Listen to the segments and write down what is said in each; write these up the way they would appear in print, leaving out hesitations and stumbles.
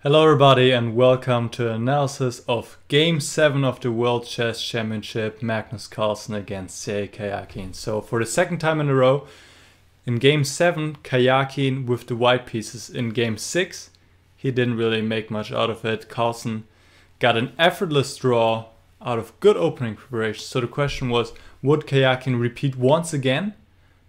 Hello everybody and welcome to an analysis of Game 7 of the World Chess Championship, Magnus Carlsen against Sergej Karjakin. So for the second time in a row, in Game 7, Karjakin with the white pieces. In Game 6, he didn't really make much out of it. Carlsen got an effortless draw out of good opening preparation. So the question was, would Karjakin repeat once again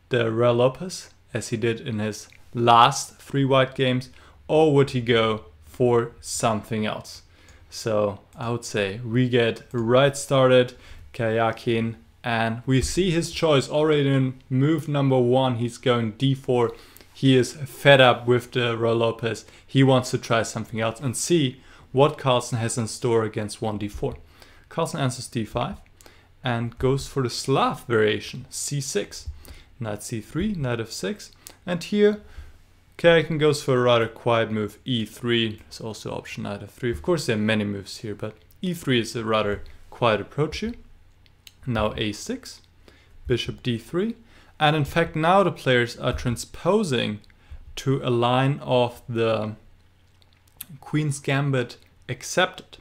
the Ruy Lopez as he did in his last 3 white games, or would he go for something else? So I would say we get right started, Karjakin, and we see his choice already in move number 1. He's going d4. He is fed up with the Ruy Lopez. He wants to try something else and see what Carlsen has in store against 1d4. Carlsen answers d5 and goes for the Slav variation, c6. Knight c3, knight f6, and here Karjakin goes for a rather quiet move, e3. There's also option knight f3. Of course there are many moves here, but e3 is a rather quiet approach here. Now a6, bishop d3, and in fact now the players are transposing to a line of the Queen's Gambit accepted.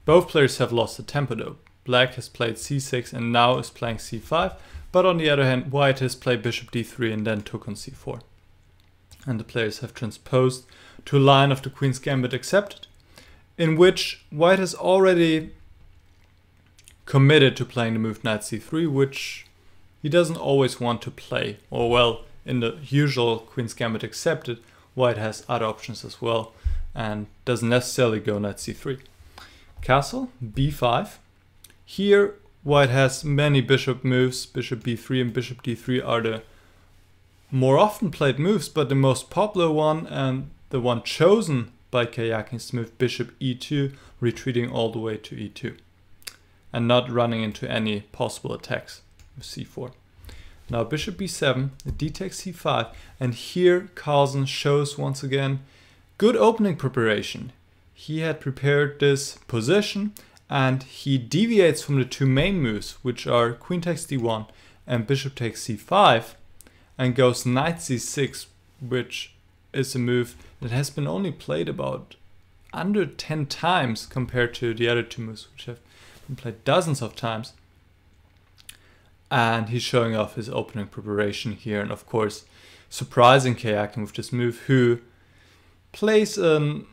Both players have lost the tempo though. Black has played c6 and now is playing c5, but on the other hand, white has played bishop d3 and then took on c4. And the players have transposed to a line of the Queen's Gambit accepted, in which white has already committed to playing the move knight c3, which he doesn't always want to play. Or well, in the usual Queen's Gambit accepted, white has other options as well and doesn't necessarily go knight c3. Castle, b5. Here white has many bishop moves. Bishop b3 and bishop d3 are the more often played moves, but the most popular one and the one chosen by Karjakin's move, bishop e2, retreating all the way to e2 and not running into any possible attacks with c4. Now bishop b7, d takes c5, and here Carlsen shows once again good opening preparation. He had prepared this position and he deviates from the 2 main moves, which are queen takes d1 and bishop takes c5, and goes knight c6, which is a move that has been only played about under 10 times compared to the other 2 moves, which have been played dozens of times. And he's showing off his opening preparation here, and of course surprising Karjakin with this move, who plays well,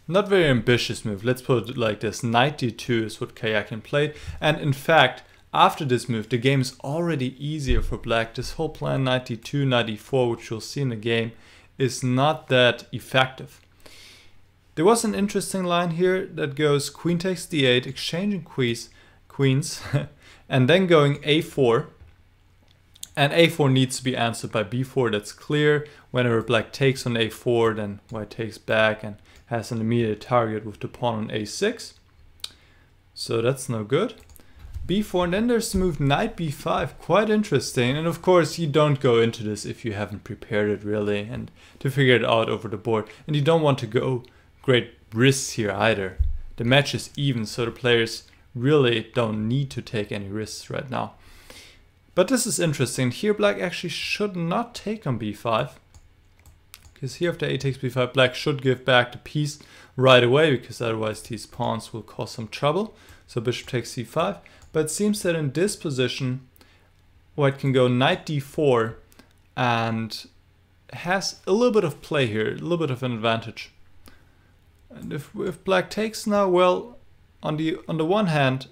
not very ambitious move. Let's put it like this. Knight d2 is what Karjakin played. And in fact, after this move, the game is already easier for black. This whole plan, knight d2, knight d4, which you'll see in the game, is not that effective. There was an interesting line here that goes queen takes d8, exchanging queens, and then going a4. And a4 needs to be answered by b4, that's clear. Whenever black takes on a4, then white takes back and has an immediate target with the pawn on a6. So that's no good. b4, and then there's the move knight b5, quite interesting. And of course you don't go into this if you haven't prepared it really and to figure it out over the board. And you don't want to go great risks here either. The match is even, so the players really don't need to take any risks right now. But this is interesting. Here black actually should not take on b5. Because here after a takes b5, black should give back the piece right away, because otherwise these pawns will cause some trouble. So bishop takes c5. But it seems that in this position, white can go knight d4 and has a little bit of play here, a little bit of an advantage. And if black takes now, well, on the one hand,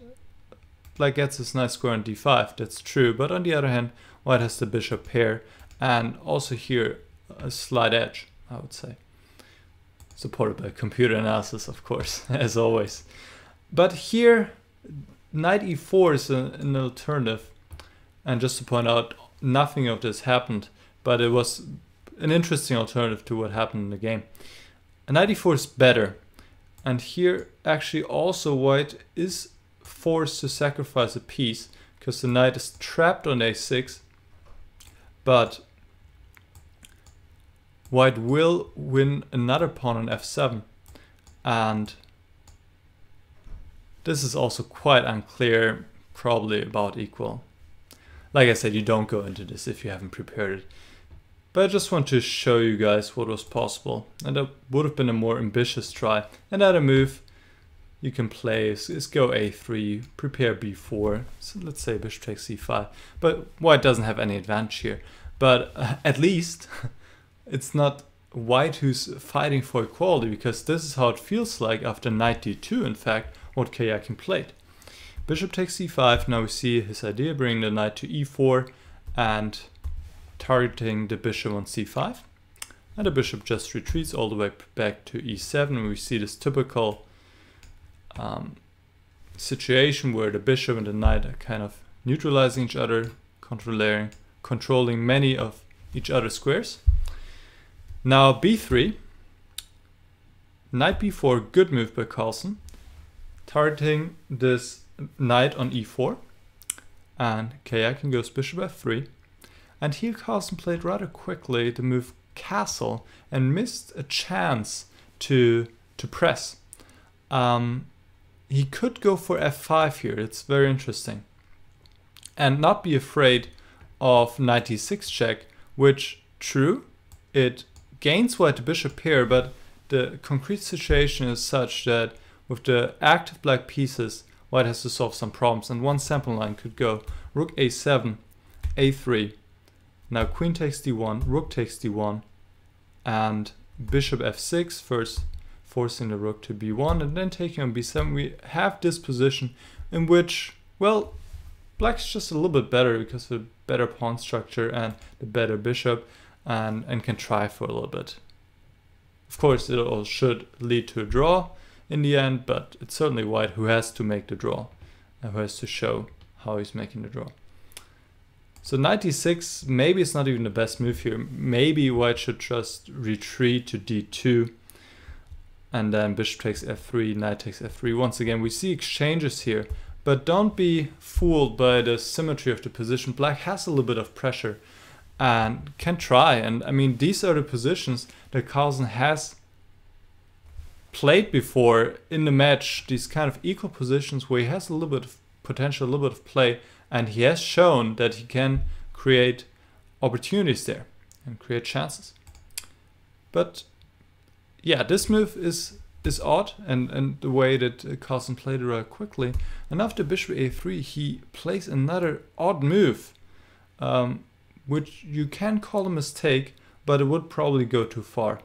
black gets this nice square on d5, that's true. But on the other hand, white has the bishop pair and also here a slight edge, I would say. Supported by computer analysis, of course, as always. But here, knight e4 is an alternative. And just to point out, nothing of this happened, but it was an interesting alternative to what happened in the game. And knight e4 is better. And here, actually, also white is forced to sacrifice a piece because the knight is trapped on a6. But white will win another pawn on f7, and this is also quite unclear, probably about equal. Like I said, you don't go into this if you haven't prepared it. But I just want to show you guys what was possible. And that would have been a more ambitious try. Another move you can play is go a3, prepare b4. So let's say bishop takes c5. But white doesn't have any advantage here. But at least it's not white who's fighting for equality, because this is how it feels like after knight d2, in fact, what Karjakin played. Bishop takes c5. Now we see his idea, bringing the knight to e4 and targeting the bishop on c5. And the bishop just retreats all the way back to e7. And we see this typical situation where the bishop and the knight are kind of neutralizing each other, controlling many of each other's squares. Now b3, knight b4, good move by Carlsen, targeting this knight on e4, and Karjakin goes bishop f3, and here Carlsen played rather quickly the move castle and missed a chance to press. He could go for f5 here, it's very interesting, and not be afraid of knight d6 check, which, true, it gains white the bishop here, but the concrete situation is such that with the active black pieces, white has to solve some problems, and one sample line could go rook a7, a3, now queen takes d1, rook takes d1, and bishop f6, first forcing the rook to b1 and then taking on b7. We have this position in which, well, black's just a little bit better because of the better pawn structure and the better bishop, and can try for a little bit. Of course, it all should lead to a draw in the end, but it's certainly white who has to make the draw and who has to show how he's making the draw. So knight d6, maybe it's not even the best move here. Maybe white should just retreat to d2 and then bishop takes f3, knight takes f3. Once again, we see exchanges here, but don't be fooled by the symmetry of the position. Black has a little bit of pressure and can try. And I mean, these are the positions that Carlsen has played before in the match, these kind of equal positions where he has a little bit of potential, a little bit of play, and he has shown that he can create opportunities there and create chances. But yeah, this move is odd, and the way that Carlsen played it rather quickly. And after bishop a3, he plays another odd move, which you can call a mistake, but it would probably go too far.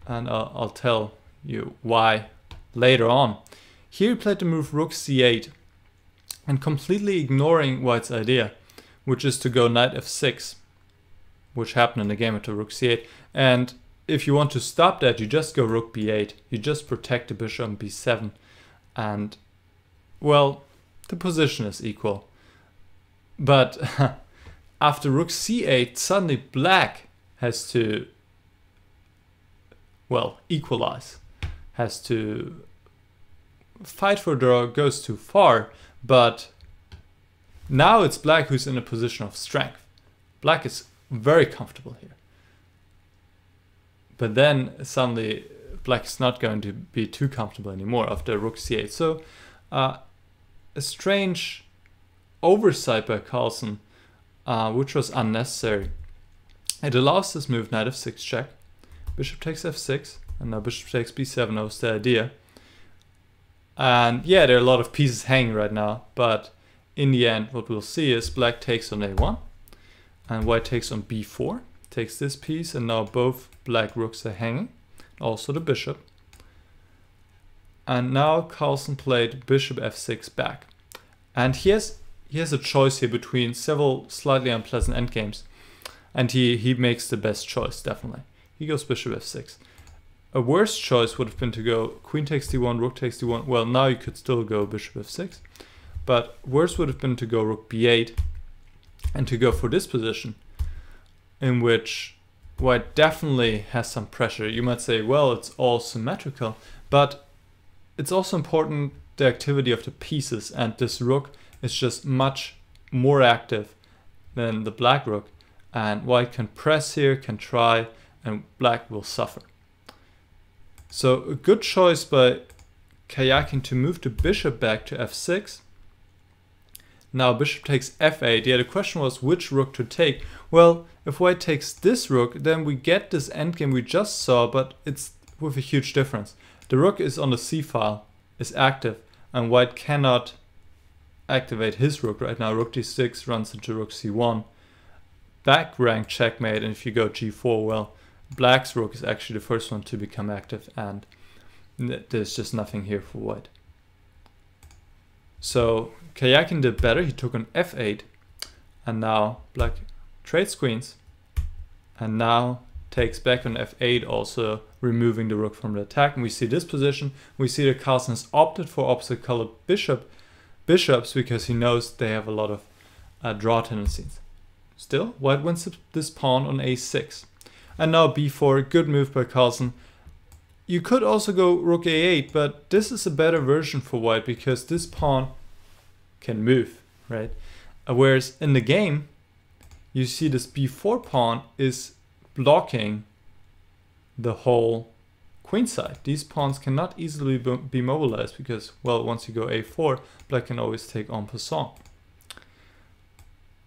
And I'll tell you why later on. Here he played the move rook c8, and completely ignoring white's idea, which is to go knight f6, which happened in the game after rook c8. And if you want to stop that, you just go rook b8. You just protect the bishop on b7. And, well, the position is equal. But after rook c8, suddenly black has to, well, equalize. Has to fight for a draw, goes too far. But now it's black who's in a position of strength. Black is very comfortable here. But then suddenly black is not going to be too comfortable anymore after rook c8. So a strange oversight by Carlsen, which was unnecessary. It allows this move knight f6 check, bishop takes f6, and now bishop takes b7. That was the idea. And yeah, there are a lot of pieces hanging right now, but in the end what we'll see is black takes on a1 and white takes on b4, takes this piece, and now both black rooks are hanging, also the bishop. And now Carlsen played bishop f6 back, and he has a choice here between several slightly unpleasant endgames, and he makes the best choice, definitely. He goes bishop f6. A worse choice would have been to go queen takes d1, rook takes d1. Well, now you could still go bishop f6, but worse would have been to go rook b8 and to go for this position, in which white definitely has some pressure. You might say, well, it's all symmetrical, but it's also important the activity of the pieces, and this rook is just much more active than the black rook, and white can press here, can try, and black will suffer. So a good choice by Karjakin to move the bishop back to f6. Now bishop takes f8. Yeah, the question was which rook to take. Well, if white takes this rook, then we get this endgame we just saw, but it's with a huge difference. The rook is on the c file, is active, and white cannot activate his rook right now. Rook d6 runs into rook c1. Back rank checkmate, and if you go g4, well, black's rook is actually the first one to become active, and there's just nothing here for white. So Karjakin did better. He took on f8, and now black trades queens, and now takes back on f8, also removing the rook from the attack. And we see this position. We see that Carlsen has opted for opposite colored bishops because he knows they have a lot of draw tendencies. Still, white wins this pawn on a6. And now b4, good move by Carlsen. You could also go rook a8, but this is a better version for white because this pawn can move, right? Whereas in the game, you see this b4 pawn is blocking the whole queen side. These pawns cannot easily be mobilized because, well, once you go a4, black can always take en passant.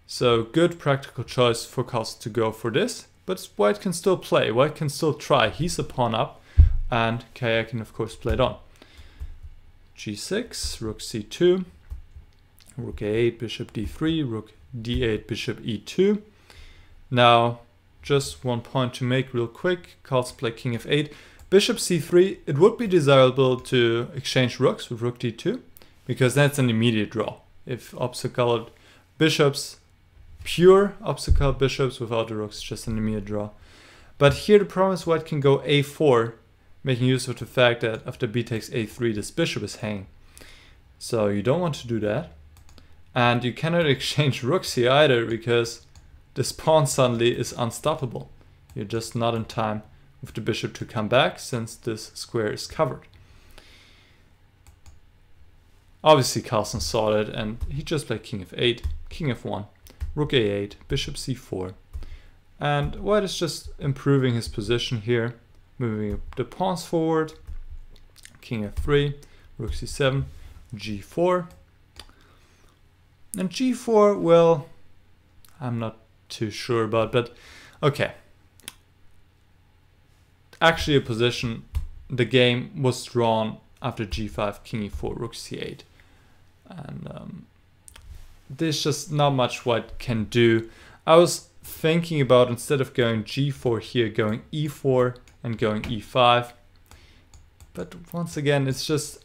So good practical choice for Carlsen to go for this, but white can still play, white can still try. He's a pawn up, and Karjakin of course played on. g6, rook c2, rook a8, bishop d3, rook d8, bishop e2. Now, just one point to make real quick. Carlsen played king f8, bishop c3. It would be desirable to exchange rooks with rook d2, because that's an immediate draw. If opposite colored bishops, pure opposite colored bishops without the rooks, just an immediate draw. But here the problem is white can go a4, making use of the fact that after b takes a3, this bishop is hanging. So you don't want to do that. And you cannot exchange rooks here either, because this pawn suddenly is unstoppable. You're just not in time with the bishop to come back, since this square is covered. Obviously Carlsen saw it, and he just played king f8, king f1, rook a8, bishop c4. And white is just improving his position here, moving the pawns forward, king f3, rook c7, g4. And g4, well, I'm not too sure about, but okay. Actually a position, the game was drawn after g5, king e4, rook c8. And there's just not much white can do. I was thinking about, instead of going g4 here, going e4 and going e5. But once again, it's just,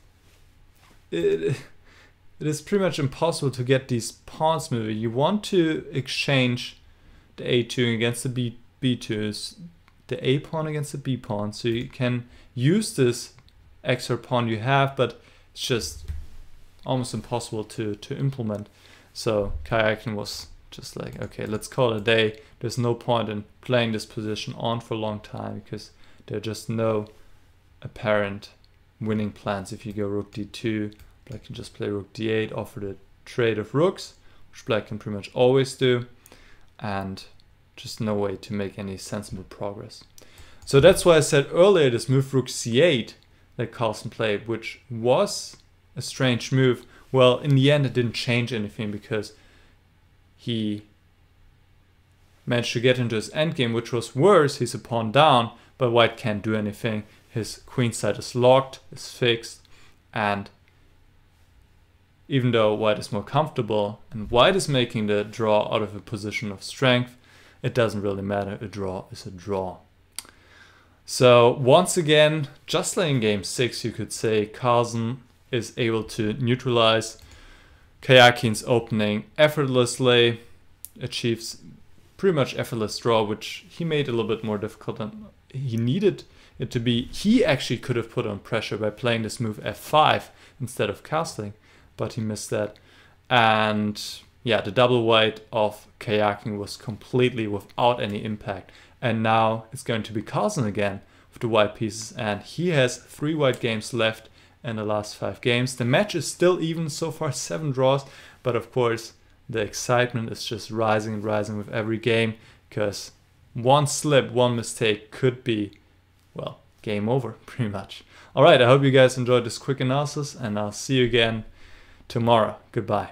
it is pretty much impossible to get these pawns moving. You want to exchange the a2 against the b2s, the a pawn against the b pawn, so you can use this extra pawn you have, but it's just almost impossible to implement. So Karjakin was just like, okay, let's call it a day. There's no point in playing this position on for a long time, because there are just no apparent winning plans. If you go rook d2, black can just play rook d8, offer the trade of rooks, which black can pretty much always do, and just no way to make any sensible progress. So that's why I said earlier this move rook c8 that Carlsen played, which was a strange move. Well, in the end it didn't change anything, because he managed to get into his endgame, which was worse. He's a pawn down, but white can't do anything. His queen side is locked, is fixed, and even though white is more comfortable and white is making the draw out of a position of strength, it doesn't really matter. A draw is a draw. So once again, just like in game 6, you could say Carlsen is able to neutralize Karjakin's opening effortlessly, achieves pretty much effortless draw, which he made a little bit more difficult than he needed it to be. He actually could have put on pressure by playing this move f5 instead of castling, but he missed that. And yeah, the double white of Karjakin was completely without any impact. And now it's going to be Carlsen again with the white pieces, and he has 3 white games left in the last 5 games. The match is still even, so far 7 draws, but of course the excitement is just rising and rising with every game, because one slip, one mistake could be, well, game over pretty much. Alright, I hope you guys enjoyed this quick analysis, and I'll see you again tomorrow. Goodbye.